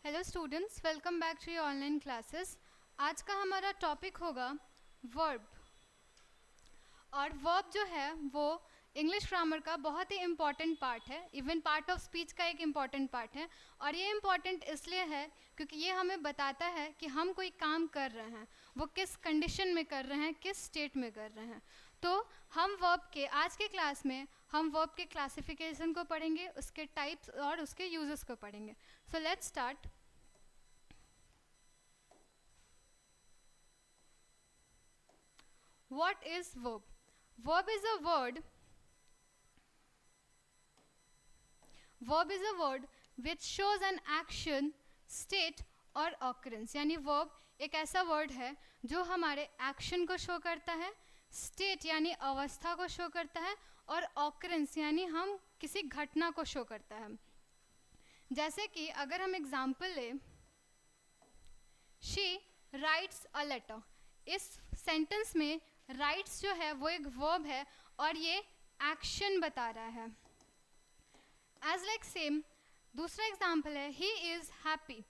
Hello students, welcome back to your online classes. आज का हमारा टॉपिक होगा वर्ब। और वर्ब जो है वो इंग्लिश ग्रामर का बहुत ही इम्पॉर्टेंट पार्ट है, इवन पार्ट ऑफ स्पीच का एक इम्पॉर्टेंट पार्ट है। और ये इम्पॉर्टेंट इसलिए है क्योंकि ये हमें बताता है कि हम कोई काम कर रहे हैं, वो किस कंडीशन में कर रहे हैं, किस स्टेट में कर रहे हैं। तो हम वर्ब के आज के क्लास में हम वर्ब के क्लासिफिकेशन को पढ़ेंगे, उसके टाइप्स और उसके यूजेस को पढ़ेंगे। So let's start. What is verb? Verb is a word. Verb is a word which shows an action, state और occurrence। यानी verb एक ऐसा word है जो हमारे action को show करता है, state यानी अवस्था को show करता है और occurrence यानी हम किसी घटना को show करता है। जैसे कि अगर हम एग्जाम्पल ले, she writes a letter। इस सेंटेंस में राइट्स जो है वो एक वर्ब है और ये एक्शन बता रहा है। एज लाइक सेम दूसरा एग्जाम्पल है, ही इज़ हैप्पी।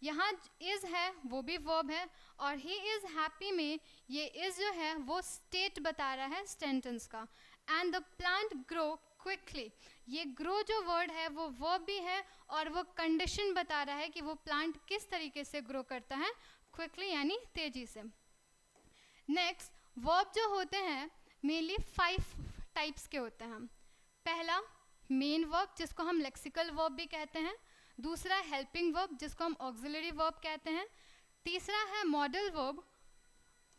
यहाँ इज़ है वो भी वर्ब है और ही इज़ हैप्पी में ये इज़ जो है वो स्टेट बता रहा है सेंटेंस का। And the plant grow quickly, ये ग्रो जो वर्ड है वो वर्ब भी है और वो कंडीशन बता रहा है कि वो प्लांट किस तरीके से ग्रो करता है, क्विकली यानी तेजी से। नेक्स्ट, वर्ब जो होते हैं मेनली 5 टाइप्स के होते हैं। पहला मेन वर्ब जिसको हम लेक्सिकल वर्ब भी कहते हैं, दूसरा हेल्पिंग वर्ब जिसको हम ऑक्सिलरी वर्ब कहते हैं, तीसरा है मॉडल वर्ब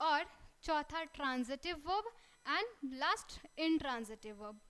और चौथा transitive verb and last intransitive verb.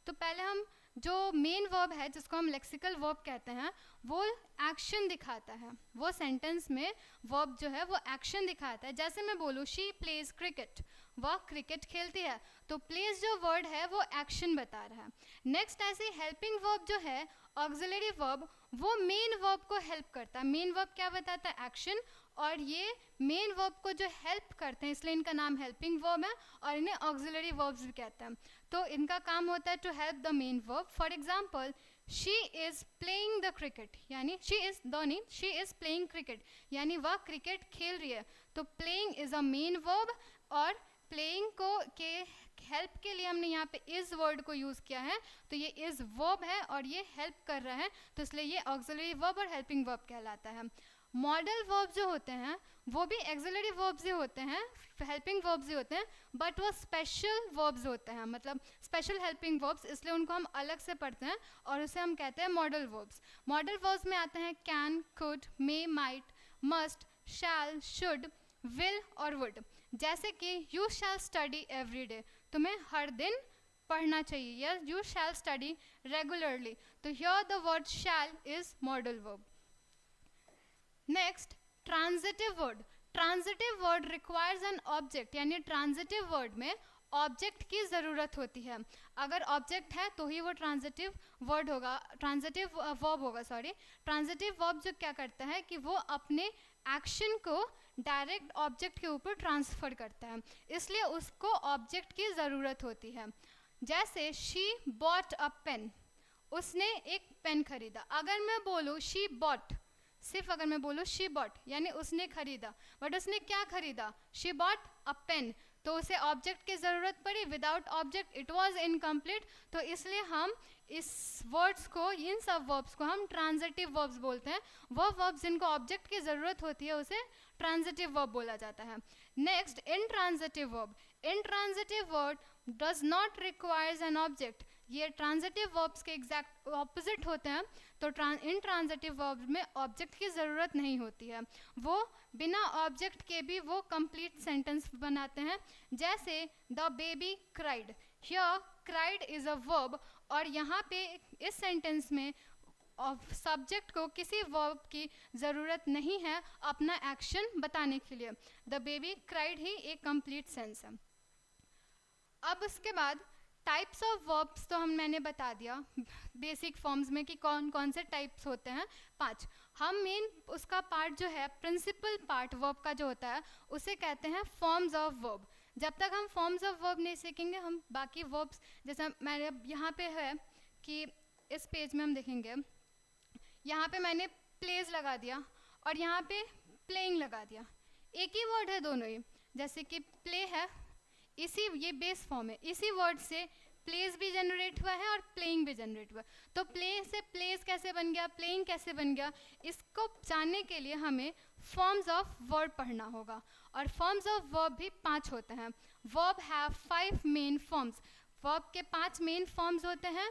तो पहले हम जो मेन वर्ब है जिसको हम लेक्सिकल वर्ब कहते हैं वो एक्शन दिखाता है, वो सेंटेंस में वर्ब जो है वो एक्शन दिखाता है। जैसे मैं बोलूँ शी प्लेज क्रिकेट, वह क्रिकेट खेलती है, तो प्लेज जो वर्ड है वो एक्शन बता रहा है। नेक्स्ट ऐसे हेल्पिंग वर्ब जो है ऑक्सिलरी वर्ब, वो मेन वर्ब को हेल्प करता है। मेन वर्ब क्या बताता है, एक्शन, और ये मेन वर्ब को जो हेल्प करते हैं इसलिए इनका नाम हेल्पिंग वर्ब है और इन्हें ऑक्सिलरी वर्ब्स भी कहते हैं। तो इनका काम होता है to help the main verb. For example, she is playing the cricket, यानी शी इज़ प्लेइंग क्रिकेट यानी वह क्रिकेट खेल रही है। तो playing is a main verb और प्लेइंग को के हेल्प के लिए हमने यहाँ पे इज़ वर्ड को यूज़ किया है, तो ये इज़ वर्ब है और ये हेल्प कर रहा है, तो इसलिए ये ऑक्सिलरी वर्ब और हेल्पिंग वर्ब कहलाता है। मॉडल वर्ब जो होते हैं वो भी एक्सिलरी वर्ब्स ही होते हैं, हेल्पिंग वर्ब्स ही होते हैं, बट वो स्पेशल वर्ब्स होते हैं, मतलब स्पेशल हेल्पिंग वर्ब्स, इसलिए उनको हम अलग से पढ़ते हैं और उसे हम कहते हैं मॉडल वर्ब्स। मॉडल वर्ब्स में आते हैं can, could, may, might, must, shall, should, will और वुड। जैसे कि you shall study every day, तुम्हें हर दिन पढ़ना चाहिए, या यू शैल स्टडी रेगुलरली, तो here the word shall is modal verb. Next, transitive word. Transitive word requires an object, यानी ट्रांजिटिव वर्ड में ऑब्जेक्ट की ज़रूरत होती है। अगर ऑब्जेक्ट है तो ही वो ट्रांजिटिव वर्ड होगा, ट्रांजिटिव वर्ब होगा, सॉरी। ट्रांजिटिव वर्ब जो क्या करता है कि वो अपने एक्शन को डायरेक्ट ऑब्जेक्ट के ऊपर ट्रांसफ़र करता है, इसलिए उसको ऑब्जेक्ट की ज़रूरत होती है। जैसे शी बॉट अ पेन, उसने एक पेन खरीदा। अगर मैं बोलूँ शी बॉट, सिर्फ अगर मैं बोलूँ शी बॉट यानी उसने खरीदा, बट उसने क्या खरीदा, शी बॉट अ पेन, तो उसे ऑब्जेक्ट की ज़रूरत पड़ी। Without object it was incomplete, तो इसलिए हम इस वर्ड्स को, इन सब वर्ब्स को हम ट्रांजिटिव वर्ब्स बोलते हैं। वो वर्ब्स जिनको ऑब्जेक्ट की ज़रूरत होती है उसे ट्रांजिटिव वर्ब बोला जाता है। Next, intransitive verb. Intransitive word does not requires an object, ये ट्रांजिटिव वर्ब्स के एग्जैक्ट ऑपोजिट होते हैं। तो इनट्रांजिटिव वर्ब्स में ऑब्जेक्ट की ज़रूरत नहीं होती है, वो बिना ऑब्जेक्ट के भी वो कंप्लीट सेंटेंस बनाते हैं। जैसे the baby cried, here cried is a verb और यहाँ पे इस सेंटेंस में सब्जेक्ट को किसी वर्ब की ज़रूरत नहीं है अपना एक्शन बताने के लिए। द बेबी क्राइड ही एक कंप्लीट सेंस है। अब उसके बाद टाइप्स ऑफ वर्ब्स तो मैंने बता दिया बेसिक फॉर्म्स में कि कौन कौन से टाइप्स होते हैं, 5। हम मेन उसका पार्ट जो है, प्रिंसिपल पार्ट वर्ब का जो होता है उसे कहते हैं फॉर्म्स ऑफ वर्ब। जब तक हम फॉर्म्स ऑफ वर्ब नहीं सीखेंगे हम बाकी वर्ब्स, जैसा मैंने यहाँ पे है कि इस पेज में हम देखेंगे, यहाँ पे मैंने प्लेज लगा दिया और यहाँ पे प्लेइंग लगा दिया, एक ही वर्ड है दोनों ही। जैसे कि प्ले है, इसी ये बेस फॉर्म है, इसी वर्ड से प्लेज भी जनरेट हुआ है और प्लेइंग भी जनरेट हुआ। तो प्ले से प्लेज कैसे बन गया, प्लेइंग कैसे बन गया, इसको जानने के लिए हमें फॉर्म्स ऑफ वर्ब पढ़ना होगा। और फॉर्म्स ऑफ वर्ब भी 5 होते हैं। Verb have 5 main forms, verb के 5 मेन फॉर्म्स होते हैं।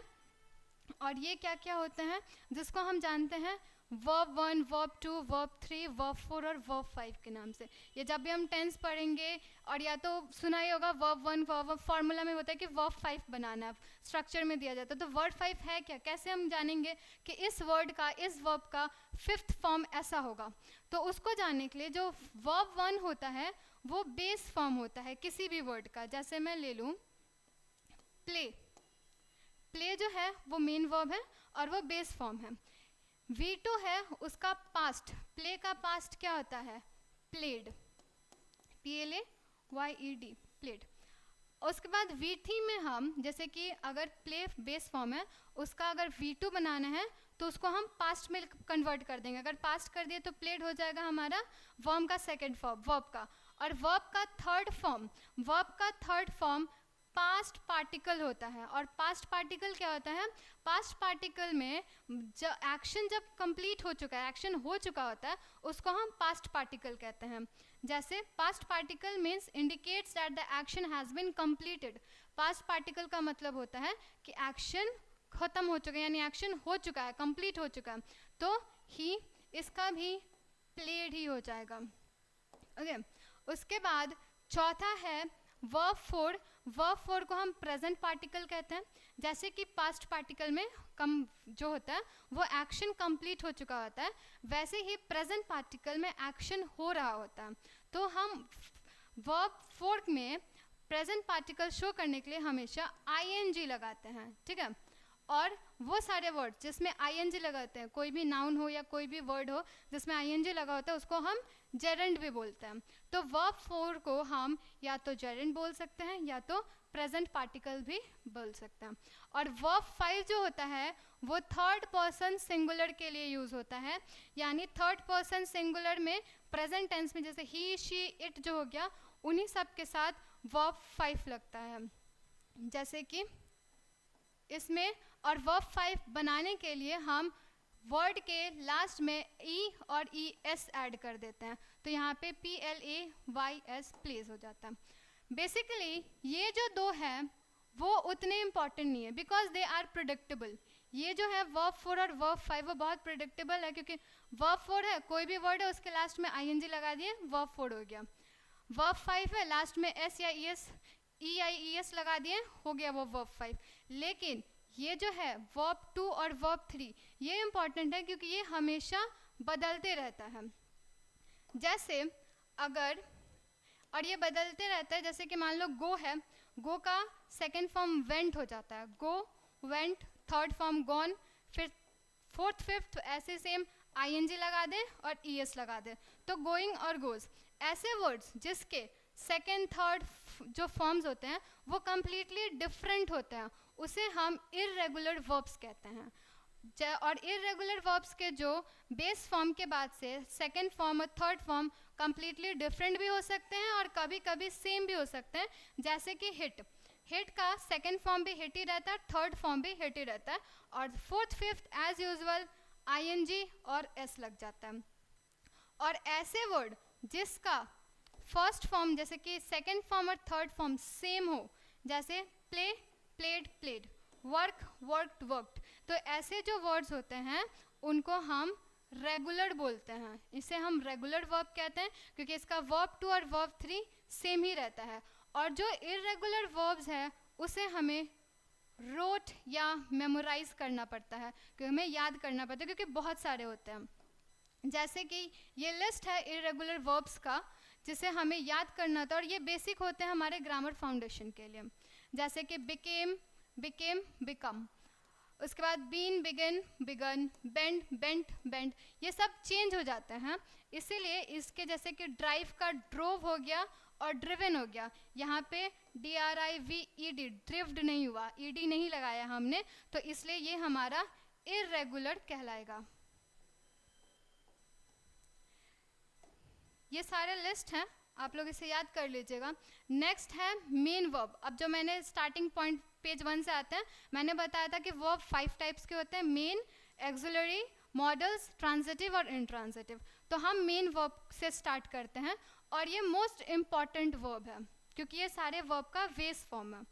और ये क्या क्या होते हैं जिसको हम जानते हैं वर्ब 1, वर्ब 2, वर्ब 3, वर्ब 4 और वर्ब 5 के नाम से। ये जब भी हम टेंस पढ़ेंगे, और या तो सुना ही होगा वर्ब 1 वर्ब फार्मूला में होता है कि वर्ब 5 बनाना है, स्ट्रक्चर में दिया जाता है। तो वर्ब 5 है क्या, कैसे हम जानेंगे कि इस वर्ड का, इस वर्ब का 5th फॉर्म ऐसा होगा। तो उसको जानने के लिए जो वर्ब 1 होता है वो बेस फॉर्म होता है किसी भी वर्ड का। जैसे मैं ले लूँ प्ले, प्ले जो है वो मेन वर्ब है और वो बेस फॉर्म है। V2 है उसका पास्ट, प्ले का पास्ट क्या होता है, प्लेड, PLAYED, प्लेड। उसके बाद V3 में हम, जैसे कि अगर प्ले बेस फॉर्म है उसका अगर V2 बनाना है तो उसको हम पास्ट में कन्वर्ट कर देंगे। अगर पास्ट कर दिए तो प्लेड हो जाएगा हमारा वर्ब का सेकेंड फॉर्म, वर्ब का। और वर्ब का थर्ड फॉर्म, वर्ब का थर्ड फॉर्म पास्ट पार्टिकल होता है। और पास्ट पार्टिकल क्या होता है, पास्ट पार्टिकल में जो एक्शन जब कंप्लीट हो चुका है, एक्शन हो चुका होता है, उसको हम पास्ट पार्टिकल कहते हैं। जैसे past particle means indicates that the action has been completed. Past particle का मतलब होता है कि एक्शन खत्म हो चुका है, यानी एक्शन हो चुका है, कंप्लीट हो चुका है। तो ही, इसका भी प्लेड ही हो जाएगा। ओके, उसके बाद चौथा है वर्ब 4। वर्ब 4 को हम प्रेजेंट पार्टिकल कहते हैं। जैसे कि पास्ट पार्टिकल में कम जो होता है वो एक्शन कंप्लीट हो चुका होता है, वैसे ही प्रेजेंट पार्टिकल में एक्शन हो रहा होता है। तो हम वर्ब 4 में प्रेजेंट पार्टिकल शो करने के लिए हमेशा ING लगाते हैं, ठीक है। और वो सारे वर्ड जिसमें ING लगाते हैं, कोई भी नाउन हो या कोई भी वर्ड हो जिसमें ING लगा होता है, उसको हम जेरेंड भी बोलते हैं। तो वर्ब 4 को हम या तो जेरेंड बोल सकते हैं या तो प्रेजेंट पार्टिकल भी बोल सकते हैं। और वर्ब 5 जो होता है वो थर्ड पर्सन सिंगुलर के लिए यूज़ होता है, यानी थर्ड पर्सन सिंगुलर में प्रेजेंट टेंस में जैसे ही, शी, इट जो हो गया, उन्हीं सब के साथ वर्ब 5 लगता है। जैसे कि इसमें, और वर्ब 5 बनाने के लिए हम वर्ड के लास्ट में ई और ES ऐड कर देते हैं, तो यहाँ पे PLAYS प्लेस हो जाता है। बेसिकली ये जो दो हैं वो उतने इम्पॉर्टेंट नहीं है, बिकॉज दे आर प्रिडिक्टेबल। ये जो है वर्ब 4 और वर्ब 5 वो बहुत प्रिडिक्टेबल है, क्योंकि वर्ब 4 है, कोई भी वर्ड है उसके लास्ट में ING लगा दिए, वर्ब 4 हो गया। वर्ब 5 है, लास्ट में S या ES लगा दिए, हो गया वो वर्ब 5। लेकिन ये जो है वर्ब 2 और वर्ब 3 ये इम्पॉर्टेंट है, क्योंकि ये हमेशा बदलते रहता है। जैसे अगर, और ये बदलते रहता है, जैसे कि मान लो गो है, गो का सेकेंड फॉर्म वेंट हो जाता है, गो, वेंट, थर्ड फॉर्म गॉन, फिर फोर्थ, फिफ्थ ऐसे सेम ING लगा दे और ES लगा दे, तो गोइंग और गोज। ऐसे वर्ड्स जिसके सेकेंड थर्ड जो फॉर्म्स होते हैं वो कम्प्लीटली डिफरेंट होते हैं, उसे हम इर्रेगुलर वर्ब्स कहते हैं। और इर्रेगुलर वर्ब्स के जो बेस फॉर्म के बाद से सेकेंड फॉर्म और थर्ड फॉर्म कम्प्लीटली डिफरेंट भी हो सकते हैं और कभी कभी सेम भी हो सकते हैं। जैसे कि हिट, हिट का सेकेंड फॉर्म भी हिट ही रहता है, थर्ड फॉर्म भी हिट ही रहता है, और fourth fifth as usual ING और S लग जाता है। और ऐसे वर्ड जिसका फर्स्ट फॉर्म जैसे कि सेकेंड फॉर्म और थर्ड फॉर्म सेम हो, जैसे play, played, played, work, worked, worked, तो ऐसे जो वर्ड्स होते हैं उनको हम रेगुलर बोलते हैं। इसे हम रेगुलर वर्ब कहते हैं, क्योंकि इसका वर्ब 2 और वर्ब 3 सेम ही रहता है। और जो इर्रेगुलर वर्ब्स है उसे हमें रोट या मेमोराइज करना पड़ता है, क्योंकि हमें याद करना पड़ता है, क्योंकि बहुत सारे होते हैं। जैसे कि ये लिस्ट है इर्रेगुलर वर्ब्स का जिसे हमें याद करना था, और ये बेसिक होते हैं हमारे ग्रामर फाउंडेशन के लिए। जैसे कि बिकेम, बिकेम, बिकम, उसके बाद been, begin, began, bend, bent, bent, ये सब चेंज हो जाते हैं। इसीलिए इसके जैसे कि ड्राइव का ड्रोव हो गया और ड्रिवन हो गया, यहाँ पे DRIVED, ड्रिव्ड नहीं हुआ, ED नहीं लगाया हमने, तो इसलिए ये हमारा इर्रेगुलर कहलाएगा। ये सारे लिस्ट हैं, आप लोग इसे याद कर लीजिएगा। नेक्स्ट है मेन वर्ब। अब जो मैंने स्टार्टिंग पॉइंट पेज 1 से आते हैं, मैंने बताया था कि वर्ब 5 टाइप्स के होते हैं, मेन, एक्सिलरी, मॉडल्स, ट्रांजिटिव और इंट्रांजिटिव। तो हम मेन वर्ब से स्टार्ट करते हैं और ये मोस्ट इम्पॉर्टेंट वर्ब है क्योंकि ये सारे वर्ब का बेस फॉर्म है।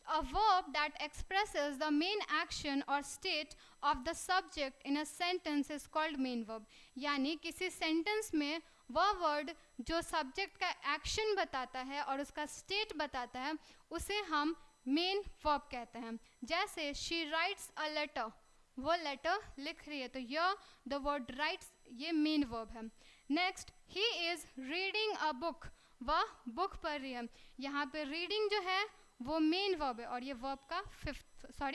A verb that expresses the main action or state of the subject in a sentence is called main verb। यानी किसी सेंटेंस में वह वर्ड जो सब्जेक्ट का एक्शन बताता है और उसका स्टेट बताता है उसे हम मेन वर्ब कहते हैं। जैसे शी राइट्स अ लेटर, वो लेटर लिख रही है, तो यह द वर्ड राइट्स ये मेन वर्ब है। Next, he is reading a book, वह बुक पढ़ रही है। यहाँ पे रीडिंग जो है वो मेन वर्ब है और ये वर्ब का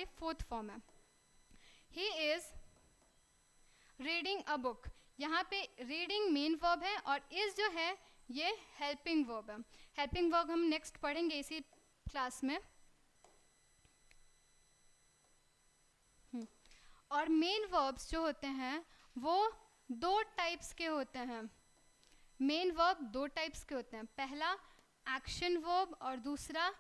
फोर्थ फॉर्म है। He is reading a book, यहाँ पे रीडिंग मेन वर्ब है और इज जो है ये हेल्पिंग वर्ब है। हेल्पिंग वर्ब हम नेक्स्ट पढ़ेंगे इसी क्लास में। और मेन वर्ब्स जो होते हैं वो 2 टाइप्स के होते हैं। मेन वर्ब 2 टाइप्स के होते हैं, पहला एक्शन वर्ब और दूसरा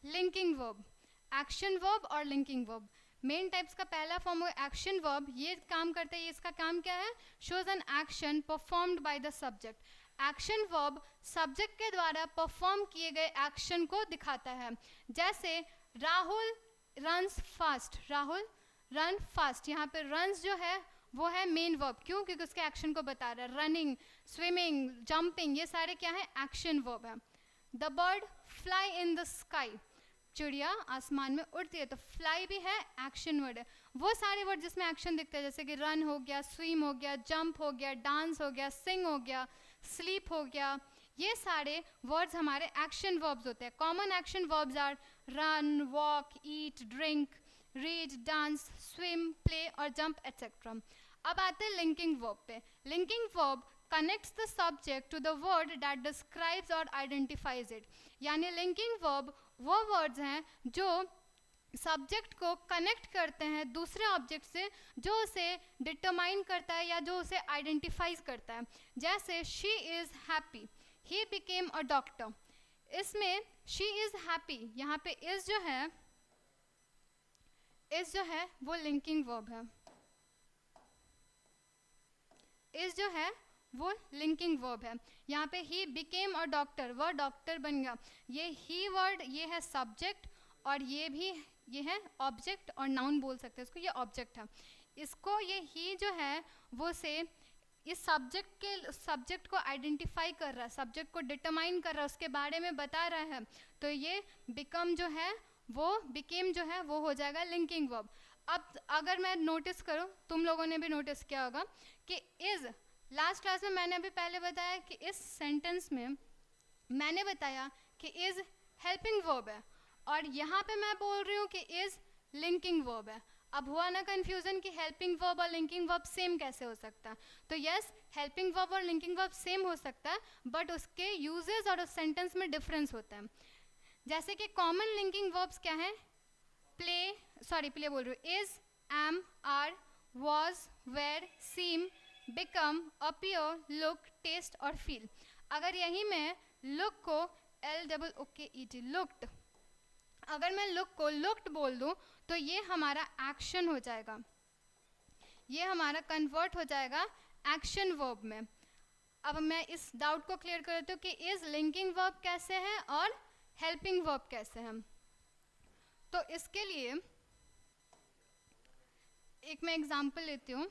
लिंकिंग वर्ब। एक्शन वर्ब और लिंकिंग वर्ब, मेन टाइप्स का पहला फॉर्म है एक्शन वर्ब। ये काम करता है, इसका काम क्या है, shows an action performed by the subject. Action verb subject के द्वारा परफॉर्म किए गए एक्शन को दिखाता है। जैसे Rahul runs fast, Rahul run fast, यहाँ पे रन्स जो है वो है मेन वर्ब। क्यों? क्योंकि उसके एक्शन को बता रहा है। रनिंग, स्विमिंग, जंपिंग, ये सारे क्या है, एक्शन वर्ब है। The bird fly in the sky, चिड़िया आसमान में उड़ती है, तो फ्लाई भी है, एक्शन वर्ड है। वो सारे वर्ड जिसमें एक्शन दिखता है, जैसे कि रन हो गया, स्विम हो गया, जंप हो गया, डांस हो गया, सिंग हो गया, स्लीप हो गया, ये सारे वर्ड्स हमारे एक्शन वर्ब्स होते हैं। Common action verbs are run, walk, eat, drink, read, dance, swim, play और जंप एटसेट्रा। अब आते हैं लिंकिंग वर्ब पे। Linking verb connects the subject to the word that describes or identifies it। यानी linking verb वो words हैं जो subject को कनेक्ट करते हैं दूसरे ऑब्जेक्ट से, जो उसे डिटरमाइन करता है या जो उसे आइडेंटिफाइज करता है। जैसे she is happy, he became a doctor. इसमें शी इज़ हैप्पी, यहाँ पे इज़ जो है वो लिंकिंग वर्ब है। इज़ जो है वो लिंकिंग वर्ब है। यहाँ पे ही बिकेम अ डॉक्टर, वह डॉक्टर बन गया। ये ही वर्ड ये है सब्जेक्ट और ये है ऑब्जेक्ट, और नाउन बोल सकते हैं इसको, ये ऑब्जेक्ट है। इसको ये ही जो है वो से इस सब्जेक्ट को आइडेंटिफाई कर रहा है, सब्जेक्ट को डिटरमाइन कर रहा है, उसके बारे में बता रहा है। तो ये बिकम जो है वो बिकेम जो है वो हो जाएगा लिंकिंग वर्ब। अब अगर मैं नोटिस करूँ, तुम लोगों ने भी नोटिस किया होगा कि इज़, लास्ट क्लास में मैंने अभी पहले बताया कि इस सेंटेंस में मैंने बताया कि इज़ हेल्पिंग वर्ब है और यहाँ पे मैं बोल रही हूँ कि इज़ लिंकिंग वर्ब है। अब हुआ ना कन्फ्यूज़न कि हेल्पिंग वर्ब और लिंकिंग वर्ब सेम कैसे हो सकता है। तो यस, हेल्पिंग वर्ब और लिंकिंग वर्ब सेम हो सकता है, बट उसके यूजेस और उस सेंटेंस में डिफरेंस होता है। जैसे कि कॉमन लिंकिंग वर्ब्स क्या है, प्ले बोल रही हूँ, is, am, are, was, were, seem, become, appear, look, taste और फील। अगर यही मैं लुक को LOOKED लुक्ड, अगर मैं लुक को लुक्ड बोल दूं तो ये हमारा एक्शन हो जाएगा, ये हमारा कन्वर्ट हो जाएगा एक्शन वर्ब में। अब मैं इस डाउट को क्लियर कर देती हूँ कि इज लिंकिंग वर्ब कैसे है और हेल्पिंग वर्ब कैसे है। तो इसके लिए एक मैं एग्जांपल लेती हूँ।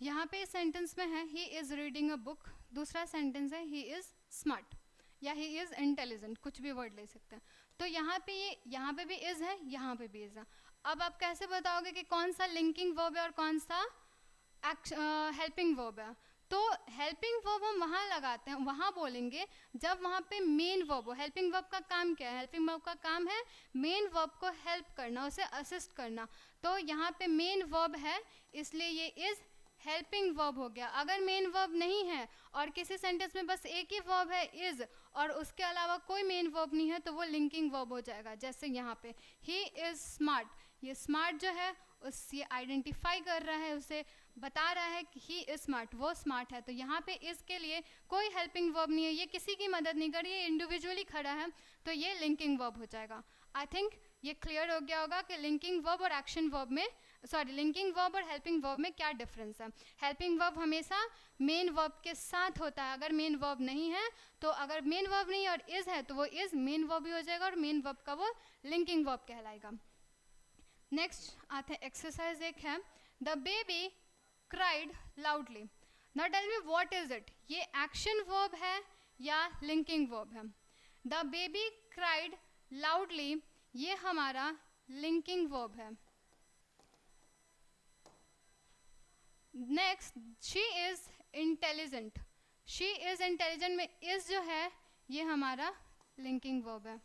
यहाँ पे इस सेंटेंस में है he is reading a book, दूसरा सेंटेंस है ही इज़ स्मार्ट या ही इज़ इंटेलिजेंट, कुछ भी वर्ड ले सकते हैं। तो यहाँ पे भी इज है, यहाँ पे भी इज है। अब आप कैसे बताओगे कि कौन सा लिंकिंग वर्ब है और कौन सा हेल्पिंग वर्ब है? तो हेल्पिंग वर्ब हम वहाँ लगाते हैं, वहाँ बोलेंगे जब वहाँ पे मेन वर्ब हो। हेल्पिंग वर्ब का काम क्या है? हेल्पिंग वर्ब का काम है मेन वर्ब को हेल्प करना, उसे असिस्ट करना। तो यहाँ पे मेन वर्ब है इसलिए ये इज हेल्पिंग वर्ब हो गया। अगर मेन वर्ब नहीं है और किसी सेंटेंस में बस एक ही वर्ब है इज और उसके अलावा कोई मेन वर्ब नहीं है तो वो लिंकिंग वर्ब हो जाएगा। जैसे यहाँ पे ही इज स्मार्ट, ये स्मार्ट जो है उस ये आइडेंटिफाई कर रहा है, उसे बता रहा है कि ही इज स्मार्ट, वो स्मार्ट है। तो यहाँ पे इस के लिए कोई हेल्पिंग वर्ब नहीं है, ये किसी की मदद नहीं कर रही है, इंडिविजुअली खड़ा है, तो ये लिंकिंग वर्ब हो जाएगा। आई थिंक ये क्लियर हो गया होगा कि लिंकिंग वर्ब और एक्शन वर्ब में, सॉरी, लिंकिंग वर्ब और हेल्पिंग वर्ब में क्या डिफरेंस है। हेल्पिंग वर्ब हमेशा मेन वर्ब के साथ होता है, अगर मेन वर्ब नहीं है तो, अगर मेन वर्ब नहीं और इज है तो वो इज मेन वर्ब भी हो जाएगा और मेन वर्ब का वो लिंकिंग वर्ब कहलाएगा। नेक्स्ट आते हैं एक्सरसाइज एक है, the baby cried loudly. Now tell me what is it, ये एक्शन वर्ब है या लिंकिंग वर्ब है? द बेबी क्राइड लाउडली ये हमारा लिंकिंग वर्ब है। Next, she is intelligent, she is intelligent में इज जो है ये हमारा लिंकिंग वर्ब है।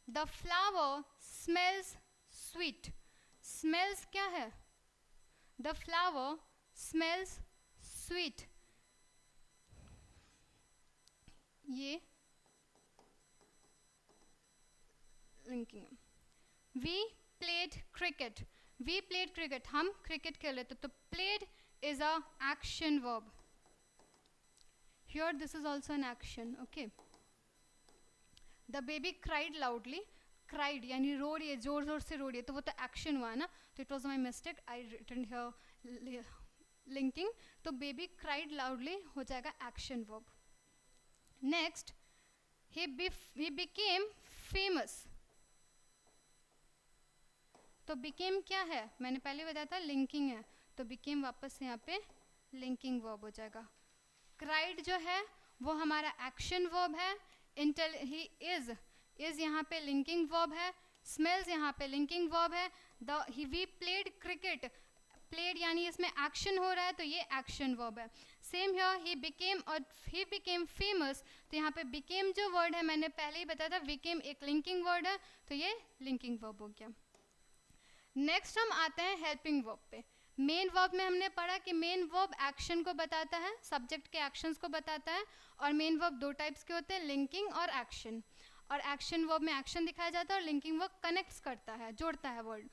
The flower smells sweet, smells क्या है? द फ्लावर स्मेल्स स्वीट, ये linking. We played cricket, we played cricket, हम क्रिकेट खेल रहे थे, तो played is a action verb. Here this is also an action, okay. The baby cried loudly, cried यानी रो रही है, जोर जोर से रो रही है, तो वो तो एक्शन हुआ ना, तो it was my mistake, I written here linking. तो बेबी क्राइड लाउडली हो जाएगा action verb. Next, he became famous, तो became क्या है? मैंने पहले बताया था लिंकिंग है, तो became वापस से यहाँ पे लिंकिंग वर्ब हो जाएगा। cried जो है वो हमारा एक्शन वर्ब है, he is यहाँ पे लिंकिंग वर्ब है, smells यहाँ पे लिंकिंग वर्ब है। we played cricket, प्लेड यानी इसमें एक्शन हो रहा है तो ये एक्शन वर्ब है। Same here he became famous, तो यहाँ पे बिकेम जो वर्ड है मैंने पहले ही बताया था, बिकेम एक लिंकिंग वर्ड है तो ये लिंकिंग वर्ब हो गया। नेक्स्ट हम आते हैं हेल्पिंग वर्ब पे। मेन वर्ब में हमने पढ़ा कि मेन वर्ब एक्शन को बताता है, सब्जेक्ट के एक्शंस को बताता है, और मेन वर्ब दो टाइप्स के होते हैं, लिंकिंग और एक्शन। और एक्शन वर्ब में एक्शन दिखाया जाता है और लिंकिंग वर्ब कनेक्ट्स करता है, जोड़ता है word.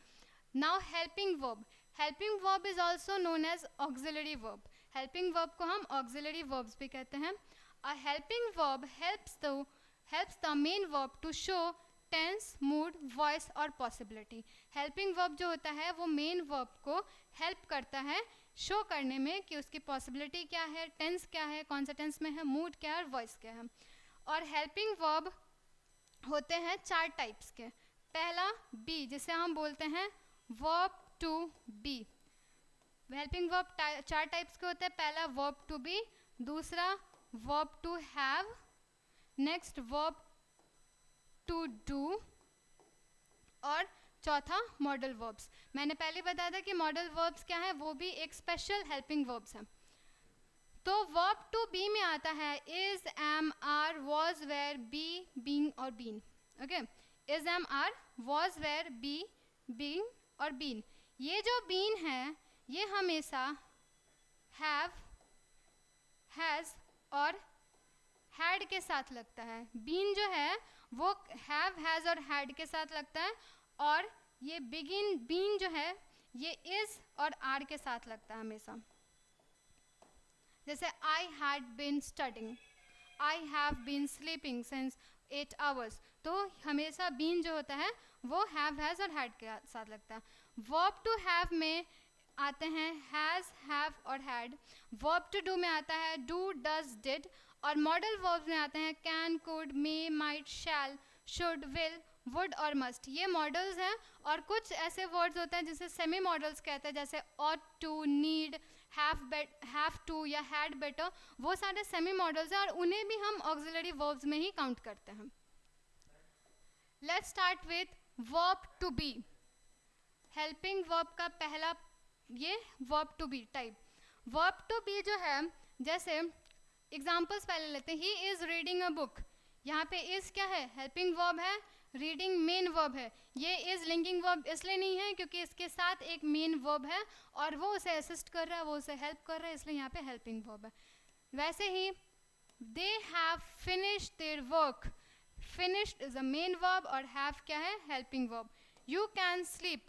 Now helping verb, helping verb is also known as auxiliary verb. Helping verb को हम ऑक्सिलरी वर्ब्स भी कहते हैं। A helping verb helps the main verb to show tense, mood, voice और पॉसिबिलिटी। हेल्पिंग वर्ब जो होता है वो मेन वर्ब को हेल्प करता है शो करने में कि उसकी पॉसिबिलिटी क्या है, टेंस क्या है, कौन सा टेंस में है, मूड क्या है और वॉइस क्या है। और हेल्पिंग वर्ब होते हैं चार टाइप्स के। पहला बी, जिसे हम बोलते हैं verb to be. Helping verb चार टाइप्स के होते हैं। पहला वर्ब टू बी, दूसरा verb to have, next verb to do, और चौथा मॉडल वर्ब्स। मैंने पहले बताया था कि मॉडल वर्ब्स क्या है, वो भी एक स्पेशल हेल्पिंग वर्ब्स हैं। तो वर्ब टू बी में आता है is, am, are, was, were, be, being और been. Okay, is, am, are, was, were, be, being और बीन। ये जो बीन है ये हमेशा हैव, हैज और हैड के साथ लगता है। बीन जो है वो हैव, हैज और हैड के साथ लगता है, और ये बीन जो है ये इज और आर के साथ लगता है हमेशा। जैसे I had been studying, I have been sleeping since 8 hours, तो हमेशा बीन जो होता है वो हैव, हैज और हैड के साथ लगता है। वर्ब टू हैव में आते हैं हैज, हैव और हैड। वर्ब टू डू में आता है डू, डज, डिड, और मॉडल वर्ब्स में आते हैं can, could, may, might, shall, should, will, would और मस्ट। ये मॉडल्स हैं। और कुछ ऐसे वर्ड्स होते हैं जिसे सेमी मॉडल्स कहते हैं, जैसे ought to, need, have to या हैड बेटर, वो सारे सेमी मॉडल्स हैं और उन्हें भी हम ऑक्सिलरी वर्ब्स में ही काउंट करते हैं. Let's start with verb to be. Helping verb का पहला ये verb to be type. Verb to be जो है, जैसे एग्जाम्पल्स पहले लेते हैं. He is reading a book. यहाँ पे इज क्या है, हेल्पिंग वर्ब है. रीडिंग मेन वर्ब है. ये इज लिंकिंग वर्ब इसलिए नहीं है क्योंकि इसके साथ एक मेन वर्ब है और वो उसे असिस्ट कर रहा है, वो उसे हेल्प कर रहा है, इसलिए यहाँ पे हेल्पिंग वर्ब है. वैसे ही they have finished their work. Finished is a main verb और हैव क्या है, helping verb. You can sleep.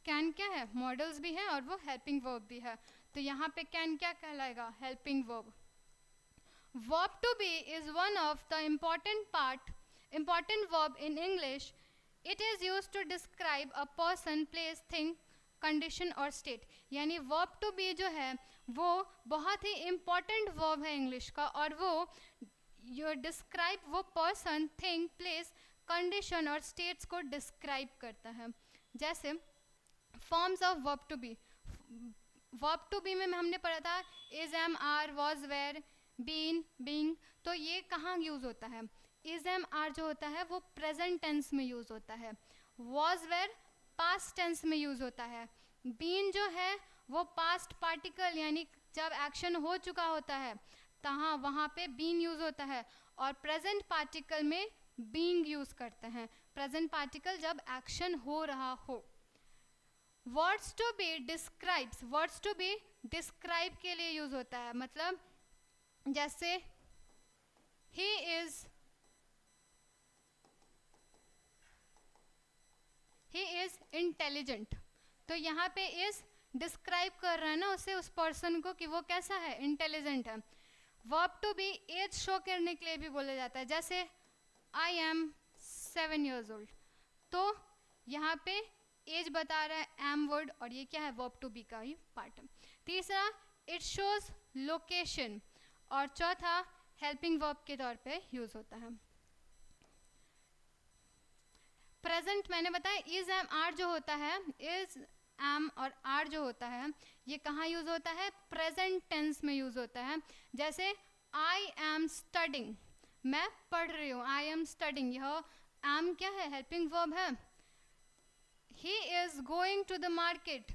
Can क्या है, मॉडल्स भी है और वो हेल्पिंग वर्ब भी है, तो यहाँ पे कैन क्या कहलाएगा, helping verb. Verb to be is one of the important verb in English. It is used to describe a person, place, thing, condition or state. यानी verb to be जो है वो बहुत ही important verb है English का, और वो describe वो person, thing, place, condition और states को describe करता है. जैसे forms of verb to be. verb to be में हमने पढ़ा था is, am, are, was, were, been, being. तो ये कहाँ यूज़ होता है, is, am, are जो होता है वो प्रेजेंट टेंस में यूज़ होता है. was, were पास्ट टेंस में यूज़ होता है. been जो है वो पास्ट पार्टिकल, यानी जब एक्शन हो चुका होता है तहाँ वहाँ पे been यूज़ होता है. और प्रेजेंट पार्टिकल में being यूज़ करते हैं, प्रेजेंट पार्टिकल जब एक्शन हो रहा हो. Words to be describes. Words to be describe के लिए यूज़ होता है. मतलब जैसे he is intelligent. तो यहाँ पे is डिस्क्राइब कर रहा है ना उसे, उस पर्सन को, कि वो कैसा है, इंटेलिजेंट है. Verb to be as show करने के लिए भी बोला जाता है. जैसे I am 7 years old. तो यहाँ पे एज बता रहा है एम वर्ड, और ये क्या है, वर्ब टू बी का ही पार्ट है. तीसरा इट शोज लोकेशन, और चौथा हेल्पिंग वर्ब के तौर पे यूज होता है. प्रेजेंट मैंने बताया इज, एम, आर जो होता है, इज, एम और आर जो होता है ये कहाँ यूज होता है, प्रेजेंट टेंस में यूज होता है. जैसे आई एम स्टडिंग, मैं पढ़ रही हूँ, आई एम स्टडिंग, यह एम क्या है, हेल्पिंग वर्ब है. He is going to the market,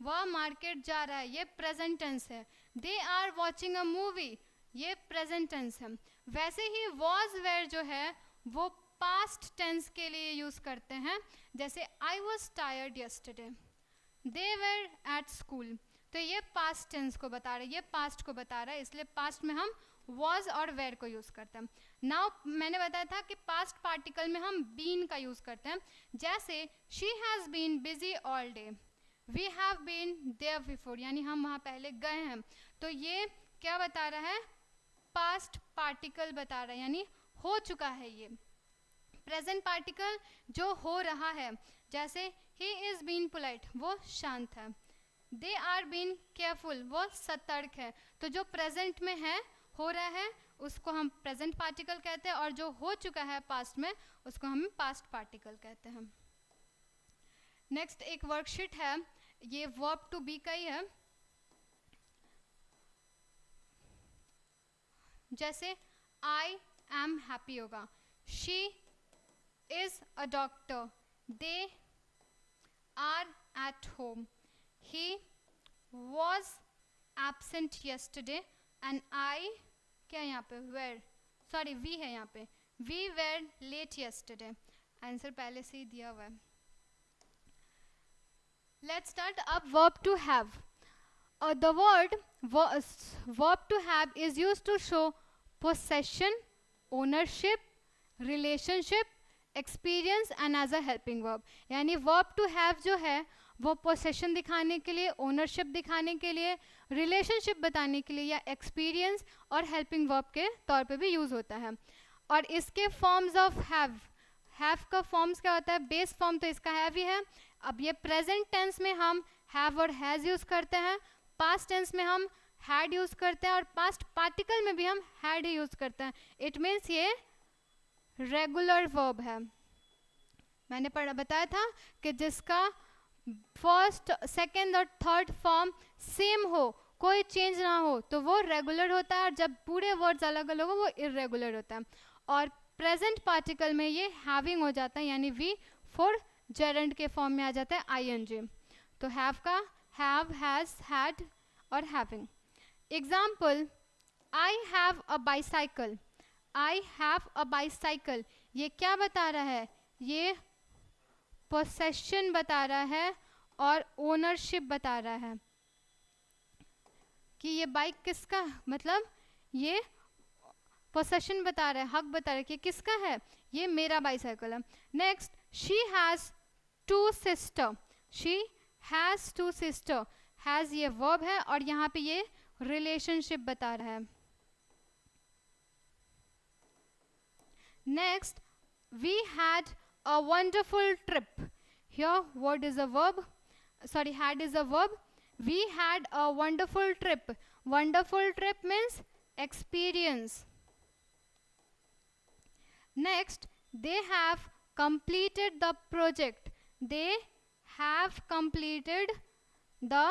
वह मार्केट जा रहा है, ये प्रेजेंट टेंस है. They are watching a movie, ये प्रेजेंट टेंस है. वैसे ही वॉज, वेयर जो है वो पास्ट टेंस के लिए यूज करते हैं. जैसे I was tired yesterday, they were at school, तो ये पास्ट टेंस को बता रहा है, ये पास्ट को बता रहा है, इसलिए पास्ट में हम वॉज और वेयर को यूज करते हैं. नाउ मैंने बताया था कि पास्ट पार्टिकल में हम बीन का यूज करते हैं. जैसे she has been busy all day, we have been there before, यानी हम वहाँ पहले गए हैं. तो ये क्या बता रहा है, पास्ट पार्टिकल बता रहा है, यानी हो चुका है. ये प्रेजेंट पार्टिकल जो हो रहा है, जैसे ही इज बीन पोलाइट, वो शांत है. दे आर बीन केयरफुल, वो सतर्क है. तो जो प्रेजेंट में है, हो रहा है, उसको हम प्रेजेंट पार्टिकल कहते हैं, और जो हो चुका है पास्ट में उसको हम पास्ट पार्टिकल कहते हैं. नेक्स्ट एक वर्कशीट है, ये वर्ब टू बी का ही है. जैसे आई एम हैप्पी होगा, she is a doctor, they are at home, he was absent yesterday, and I क्या यहाँ पे, वेर, सॉरी वी है यहाँ पे, we were late yesterday. Answer पहले से ही दिया हुआ है. Let's start up verb to have. The word verb to have is used to show possession, ownership, relationship, experience and as a helping verb. यानी verb to have जो है वो possession दिखाने के लिए, ownership दिखाने के लिए, relationship बताने के लिए या experience और helping verb के तौर पे भी यूज़ होता है. और इसके forms of have का फॉर्म्स क्या होता है, बेस फॉर्म तो इसका हैव ही है. अब ये प्रेजेंट टेंस में हम हैव और हैज़ यूज़ करते हैं, पास्ट टेंस में हम हैड यूज़ करते हैं, और पास्ट पार्टिकल में भी हम हैड ही यूज़ करते हैं. इट मीन्स ये रेगुलर वर्ब है. मैंने बताया था कि जिसका फर्स्ट, सेकेंड और थर्ड फॉर्म सेम हो कोई चेंज ना हो तो वो रेगुलर होता है, और जब पूरे वर्ड्स अलग अलग हो वो इरेगुलर होता है। और प्रेजेंट पार्टिकल में ये हैविंग हो जाता है, यानी वी फॉर जेरेंड के फॉर्म में आ जाता है आईएनजी। तो हैव का हैव, हैज, हैड और having. Example, I have a bicycle. I have a bicycle, ये क्या बता रहा है? ये पोसेशन बता रहा है और ओनरशिप बता रहा है कि ये बाइक किसका, मतलब ये पोसेशन बता रहा है, हक बता रहा है कि किसका है, ये मेरा बाईसाइकिल है। Next, she has two sister. She has two sister, has ये वर्ब है और यहाँ पे ये रिलेशनशिप बता रहा है। Next, we had a wonderful trip. Here what is a verb, sorry had is a verb. We had a wonderful trip. Wonderful trip means experience. Next, they have completed the project. They have completed the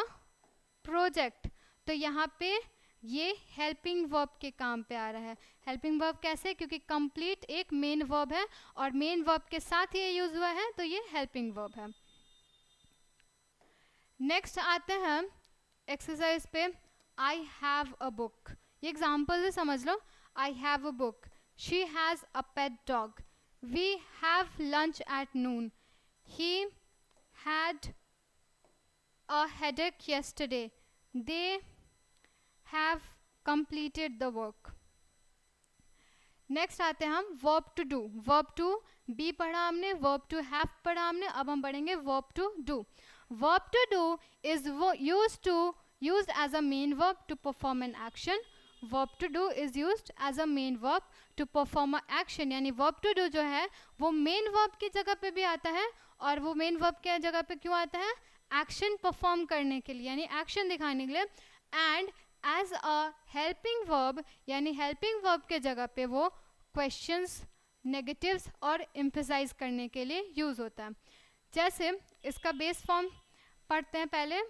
project. तो यहाँ पे ये helping verb के काम पे आ रहा है। Helping verb कैसे? क्योंकि कंप्लीट एक मेन वर्ब है और मेन वर्ब के साथ ये यूज हुआ है, तो ये हेल्पिंग वर्ब है। नेक्स्ट आते हैं एक्सरसाइज पे, आई हैव अ बुक। ये एग्जाम्पल से समझ लो। I have a book, she has a pet dog, we have lunch at noon, he had a headache yesterday, they have completed the work. Next आते हैं हम verb to do. Verb to be पढ़ा हमने, verb to have पढ़ा हमने, अब हम पढ़ेंगे verb to do. Verb to do is used as a main verb to perform an action. Verb to do is used as a main verb to perform an action. यानी verb to do जो है वो main verb की जगह पे भी आता है, और वो main verb की जगह पे क्यों आता है? Action perform करने के लिए, यानी action दिखाने के लिए। And as a helping verb, यानी helping verb के जगह पे वो questions, negatives और emphasize करने के लिए use होता है। जैसे इसका बेस फॉर्म पढ़ते हैं पहले।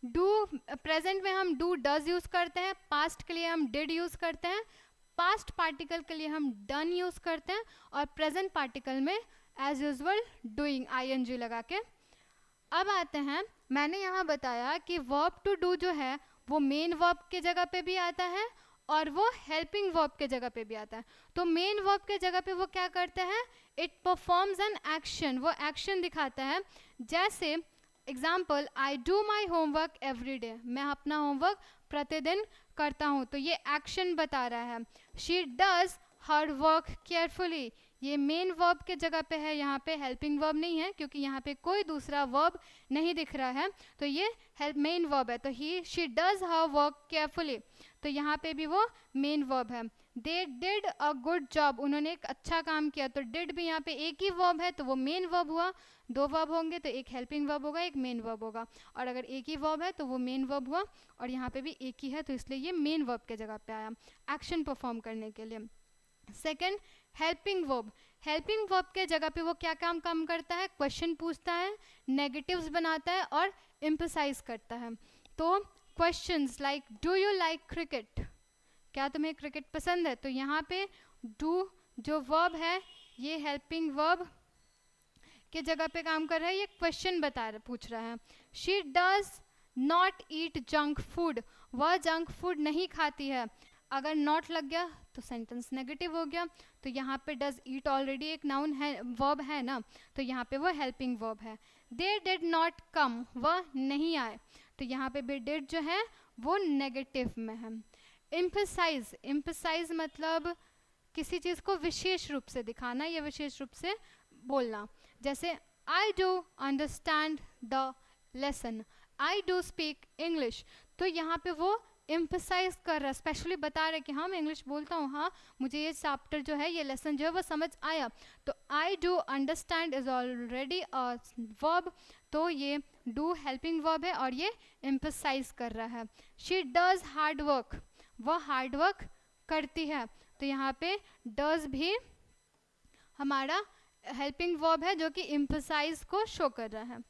डू, प्रेजेंट में हम डू डज यूज करते हैं, पास्ट के लिए हम डिड यूज करते हैं, पास्ट पार्टिकल के लिए हम डन यूज करते हैं, और प्रेजेंट पार्टिकल में एज यूजुअल डूइंग आईएनजी लगा के। अब आते हैं, मैंने यहाँ बताया कि वर्ब टू डू जो है वो मेन वर्ब के जगह पे भी आता है और वो हेल्पिंग वर्ब के जगह पे भी आता है। तो मेन वर्ब के जगह पे वो क्या करता है? इट परफॉर्म्स एन एक्शन, वो एक्शन दिखाता है। जैसे example, I do my homework every day, मैं अपना होमवर्क प्रतिदिन करता हूँ, तो ये एक्शन बता रहा है। She does her work carefully, ये मेन वर्ब के जगह पे है, यहाँ पे हेल्पिंग वर्ब नहीं है क्योंकि यहाँ पे कोई दूसरा वर्ब नहीं दिख रहा है, तो ये मेन वर्ब है। तो she does her work carefully, तो यहाँ पे भी वो मेन वर्ब है। They did a good job, उन्होंने एक अच्छा काम किया, तो डिड भी यहाँ पे एक ही वर्ब है तो वो मेन वर्ब हुआ। दो वर्ब होंगे तो एक हेल्पिंग वर्ब होगा, एक मेन वर्ब होगा, और अगर एक ही वर्ब है तो वो मेन वर्ब हुआ, और यहाँ पे भी एक ही है तो इसलिए ये मेन वर्ब के जगह पे आया एक्शन परफॉर्म करने के लिए। Second, helping verb. Helping verb के जगह पे वो क्या काम करता है? क्वेश्चन पूछता है, नेगेटिव्स बनाता है और एम्फसाइज करता है। तो questions like do you like cricket, क्या तुम्हें क्रिकेट पसंद है? तो यहाँ पे डू जो वर्ब है ये हेल्पिंग वर्ब के जगह पे काम कर रहा है, ये क्वेश्चन पूछ रहा है। She does not eat junk food, वह जंक फूड नहीं खाती है। अगर नॉट लग गया तो सेंटेंस नेगेटिव हो गया, तो यहाँ पे डज ईट ऑलरेडी एक नाउन है, वर्ब है ना, तो यहाँ पे वो हेल्पिंग वर्ब है। दे डिड नॉट कम, वह नहीं आए, तो यहाँ पे भी डिड जो है वो नेगेटिव में है। एम्फसाइज, एम्फसाइज मतलब किसी चीज़ को विशेष रूप से दिखाना या विशेष रूप से बोलना। जैसे I do understand the lesson, I do speak English, तो यहाँ पे वो एम्फसाइज कर रहा है, स्पेशली बता रहे कि हाँ मैं इंग्लिश बोलता हूँ, हाँ मुझे ये चैप्टर जो है ये लेसन जो है वो समझ आया। तो I do understand is already a verb, तो ये डू हेल्पिंग वर्ब है और ये एम्फसाइज कर रहा है। शी डज हार्ड वर्क, वह हार्ड वर्क करती है, तो यहाँ पे डज भी हमारा हेल्पिंग वर्ब है जो कि एम्फसाइज को शो कर रहा है।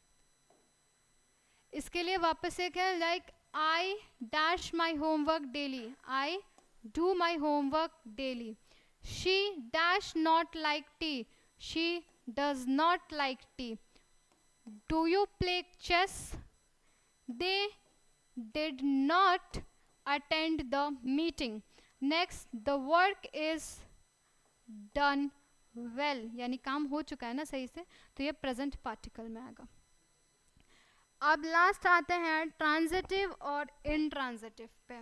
इसके लिए वापस एक है like I dash my homework daily. I do my homework daily. She dash not like tea. She does not like tea. Do you play chess? They did not attend the meeting. Next, the work is done well. यानी काम हो चुका है ना सही से, तो ये प्रेजेंट पार्टिकल में आएगा. अब लास्ट आते हैं ट्रांजिटिव और इनट्रांजिटिव पे.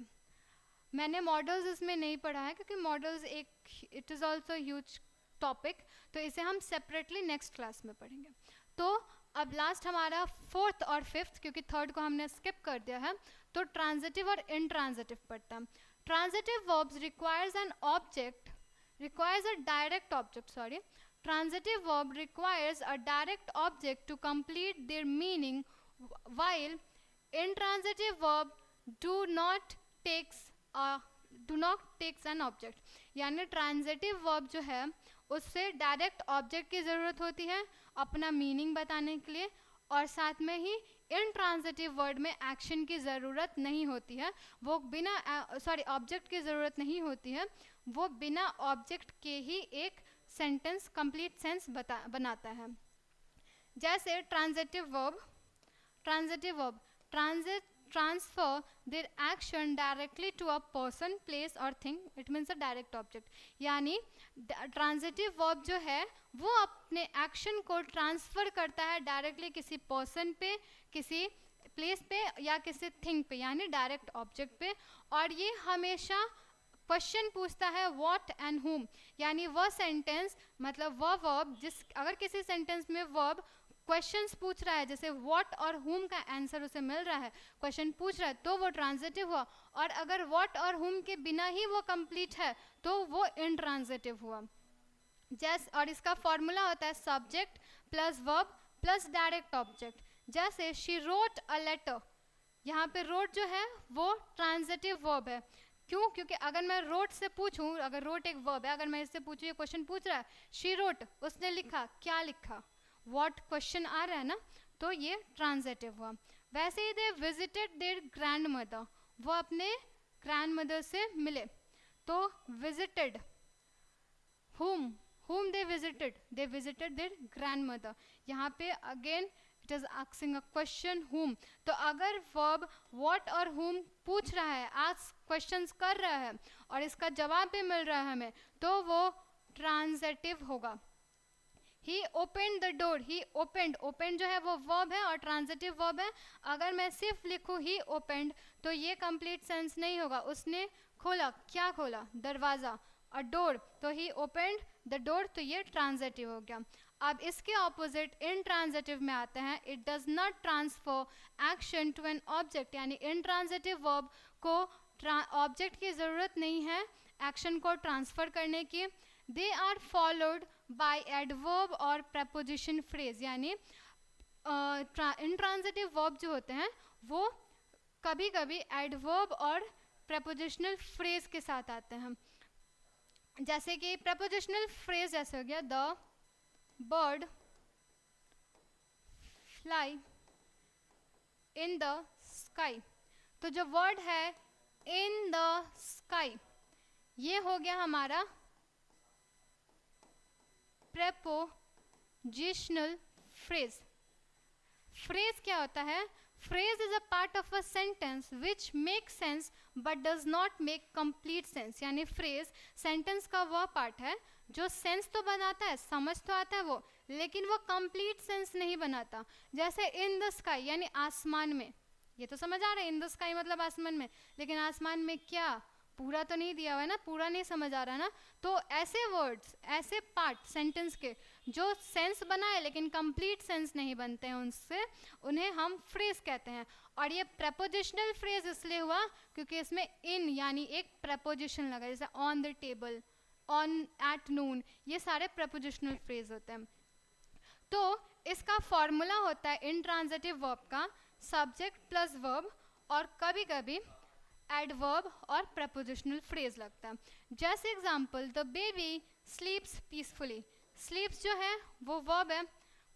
मैंने मॉडल्स इसमें नहीं पढ़ा है क्योंकि models it is also huge topic, तो इसे हम सेपरेटली नेक्स्ट क्लास में पढ़ेंगे. तो अब लास्ट हमारा फोर्थ और फिफ्थ, क्योंकि थर्ड को हमने स्किप कर दिया है, तो ट्रांजिटिव और इनट्रांजिटिव पढ़ते हैं. Transitive verbs requires a direct object. Transitive verb requires a direct object to complete their meaning, while intransitive verb do not takes an object. यानी ट्रांजिटिव वर्ब जो है उससे डायरेक्ट ऑब्जेक्ट की ज़रूरत होती है अपना मीनिंग बताने के लिए, और साथ में ही इनट्रांजिटिव वर्ड में एक्शन की ज़रूरत नहीं होती है, वो बिना ऑब्जेक्ट की ज़रूरत नहीं होती है, वो बिना ऑब्जेक्ट के ही एक सेंटेंस कंप्लीट सेंस बनाता है. जैसे transitive verb transfer their action directly to a person, place और thing. It means a direct object. यानी ट्रांजिटिव वर्ब जो है वो अपने एक्शन को ट्रांसफ़र करता है डायरेक्टली किसी पर्सन पे, किसी प्लेस पे या किसी थिंग पे, यानी डायरेक्ट ऑब्जेक्ट पे. और ये हमेशा क्वेश्चन पूछता है व्हाट एंड हुम. यानी वह सेंटेंस मतलब वह वर्ब अगर किसी सेंटेंस में वर्ब क्वेश्चंस पूछ रहा है, जैसे व्हाट और हुम का आंसर उसे मिल रहा है, क्वेश्चन पूछ रहा है, तो वो ट्रांजिटिव हुआ. और अगर व्हाट और हुम के बिना ही वो कंप्लीट है तो वो इनट्रांजिटिव हुआ. और इसका फॉर्मूला होता है subject plus verb plus direct object. जैसे शी रोट अ लेटर, यहाँ पे रोट जो है वो ट्रांजिटिव वर्ब है. क्यों? क्योंकि अगर मैं रोट से पूछूं, अगर रोट एक वर्ब है, अगर मैं इससे पूछूं, ये क्वेश्चन पूछ रहा है शी रोट, उसने लिखा, क्या लिखा, व्हाट क्वेश्चन आ रहा है ना, तो ये ट्रांजिटिव हुआ. वैसे ही they visited their grandmother, वो अपने ग्रैंड मदर से मिले, तो visited whom they visited their grandmother. यहाँ पे again it is asking a question whom. तो अगर verb what और whom पूछ रहा है, ask questions कर रहा है और इसका जवाब भी मिल रहा है हमें, तो वो ट्रांजिटिव होगा. He opened the door. He opened जो है वो verb है और ट्रांजिटिव verb है. अगर मैं सिर्फ लिखूँ he opened तो ये complete sense नहीं होगा. उसने खोला, क्या खोला, दरवाज़ा. अ डोर, तो ही ओपनड द डोर, तो ये ट्रांजिटिव हो गया. अब इसके ऑपोजिट इनट्रांजिटिव में आते हैं. It does not transfer action to an object. यानी इनट्रांजिटिव वर्ब को ऑब्जेक्ट की ज़रूरत नहीं है एक्शन को ट्रांसफ़र करने की. They are followed by adverb और प्रपोजिशन फ्रेज. यानी इनट्रांजिटिव वर्ब जो होते हैं वो कभी कभी एडवर्ब और प्रपोजिशनल फ्रेज के साथ आते हैं. जैसे कि प्रपोजिशनल फ्रेज जैसे हो गया the bird fly in the sky. तो जो वर्ड है इन द स्काई, ये हो गया हमारा प्रपोजिशनल फ्रेज. फ्रेज क्या होता है? Phrase is a part of a sentence which makes sense but does not make complete sense. यानी phrase sentence का वह part है जो sense तो बनाता है, समझ तो आता है वो, लेकिन वो complete sense नहीं बनाता. जैसे in the sky यानी आसमान में, ये तो समझ आ रहा है in the sky मतलब आसमान में, लेकिन आसमान में क्या, पूरा तो नहीं दिया हुआ है ना, पूरा नहीं समझ आ रहा ना. तो ऐसे वर्ड्स, ऐसे पार्ट सेंटेंस के जो सेंस बनाए लेकिन कंप्लीट सेंस नहीं बनते हैं, उनसे उन्हें हम फ्रेज कहते हैं. और ये प्रपोजिशनल फ्रेज इसलिए हुआ क्योंकि इसमें इन यानी एक प्रपोजिशन लगा, जैसे on the table, on at noon, ये सारे प्रपोजिशनल फ्रेज होते हैं. तो इसका फॉर्मूला होता है इनट्रांजिटिव वर्ब का सब्जेक्ट प्लस वर्ब और कभी कभी एडवर्ब और प्रपोजिशनल फ्रेज लगता है. जैसे एग्जांपल द बेबी स्लीप्स पीसफुली. स्लीप्स जो है वो वर्ब है,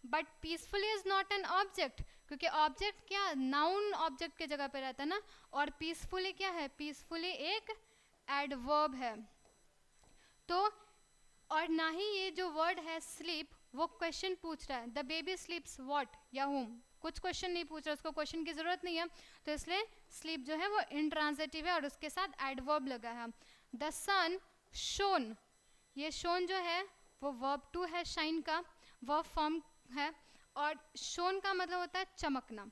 but peacefully is not an object, क्योंकि ऑब्जेक्ट क्या नाउन ऑब्जेक्ट के जगह पे रहता है ना, और पीसफुली क्या है, पीसफुली एक एडवर्ब है। तो और ना ही ये जो वर्ड है स्लीप, वो क्वेश्चन पूछ रहा है द बेबी स्लीप्स व्हाट या होम, कुछ क्वेश्चन नहीं पूछ रहा, उसको क्वेश्चन की जरूरत नहीं है, तो इसलिए स्लीप जो है वो इंट्रांजिटिव है और उसके साथ एडवर्ब लगा है। द सन शोन, ये शोन जो है वो वर्ब टू है, शाइन का वर्ब फॉर्म है, और शोन का मतलब होता है चमकना।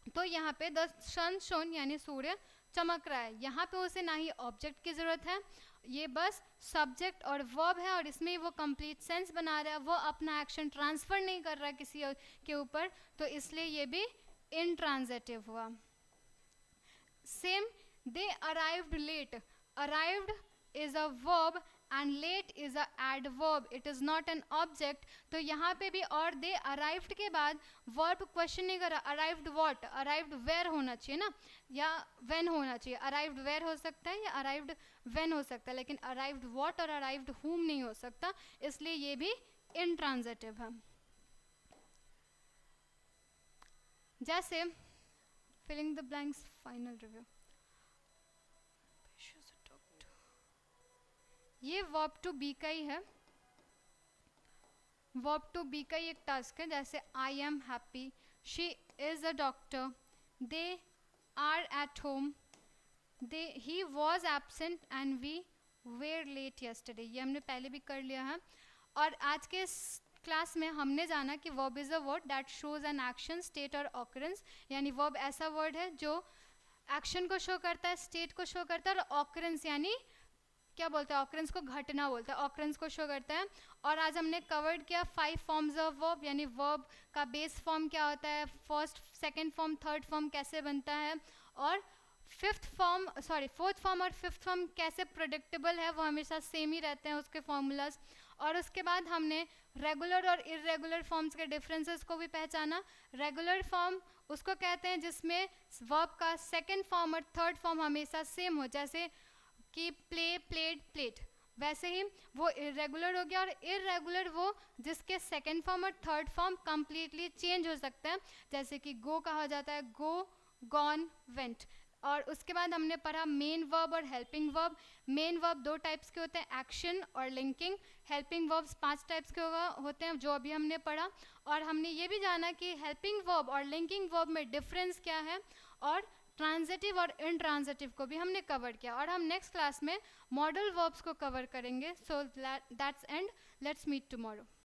तो यहाँ पे द सन शोन यानी सूर्य चमक रहा है, यहाँ पे उसे ना ही ऑब्जेक्ट की जरूरत है, ये बस सब्जेक्ट और वर्ब है और इसमें वो कंप्लीट सेंस बना रहा है, वो अपना एक्शन ट्रांसफर नहीं कर रहा है किसी के ऊपर, तो इसलिए ये भी इंट्रांजिटिव हुआ। Same they arrived late, arrived is a verb and late is a adverb, it is not an object. तो यहाँ पे भी और दे अराइव्ड के बाद वर्ब क्वेश्चन नहीं कर रहा, अराइव्ड व्हाट, अराइव्ड वेयर होना चाहिए ना, या व्हेन होना चाहिए, अराइव्ड वेयर हो सकता है या अराइव्ड व्हेन हो सकता है, लेकिन अराइव्ड व्हाट और अराइव्ड हुम नहीं हो सकता, इसलिए ये भी इंट्रांजिटिव है। जैसे filling the blanks final review, ये वर्ब टू बी का ही है, वर्ब टू बी का ही एक टास्क है, जैसे I am happy, she is a doctor, they are at home, they he was absent and we were late yesterday, ये हमने पहले भी कर लिया है। और आज के क्लास में हमने जाना कि verb is a word that shows an action state और ऑकरेंस, यानी वर्ब ऐसा वर्ड है जो एक्शन को शो करता है, स्टेट को शो करता है, और ऑकरेंस यानी क्या बोलते हैं, ऑकरेंस को घटना बोलते हैं, ऑकरेंस को शो करता है। और आज हमने कवर्ड किया 5 फॉर्म्स ऑफ वर्ब, यानी वर्ब का बेस फॉर्म क्या होता है, first second form third form कैसे बनता है, और फोर्थ फॉर्म और फिफ्थ फॉर्म कैसे प्रेडिक्टेबल है, वो हमेशा सेम ही रहते हैं उसके फॉर्मूलाज। और उसके बाद हमने रेगुलर और इरेगुलर फॉर्म्स के डिफरेंसेस को भी पहचाना। रेगुलर फॉर्म उसको कहते हैं जिसमें वर्ब का सेकंड फॉर्म और थर्ड फॉर्म हमेशा सेम हो, जैसे कि प्ले प्लेड प्लेट, वैसे ही वो इरेगुलर हो गया। और इरेगुलर वो जिसके सेकंड फॉर्म और थर्ड फॉर्म कंप्लीटली चेंज हो सकता है, जैसे कि गो का हो जाता है गो, गॉन, वेंट। और उसके बाद हमने पढ़ा मेन वर्ब और helping verb. Main verb 2 types के होते हैं, एक्शन और लिंकिंग। हेल्पिंग वर्ब्स 5 टाइप्स के होते हैं, जो अभी हमने पढ़ा। और हमने ये भी जाना कि हेल्पिंग वर्ब और लिंकिंग वर्ब में डिफरेंस क्या है, और ट्रांजिटिव और इंट्रांजिटिव को भी हमने कवर किया। और हम नेक्स्ट क्लास में मॉडल वर्ब्स को कवर करेंगे। So that's end, let's meet tomorrow.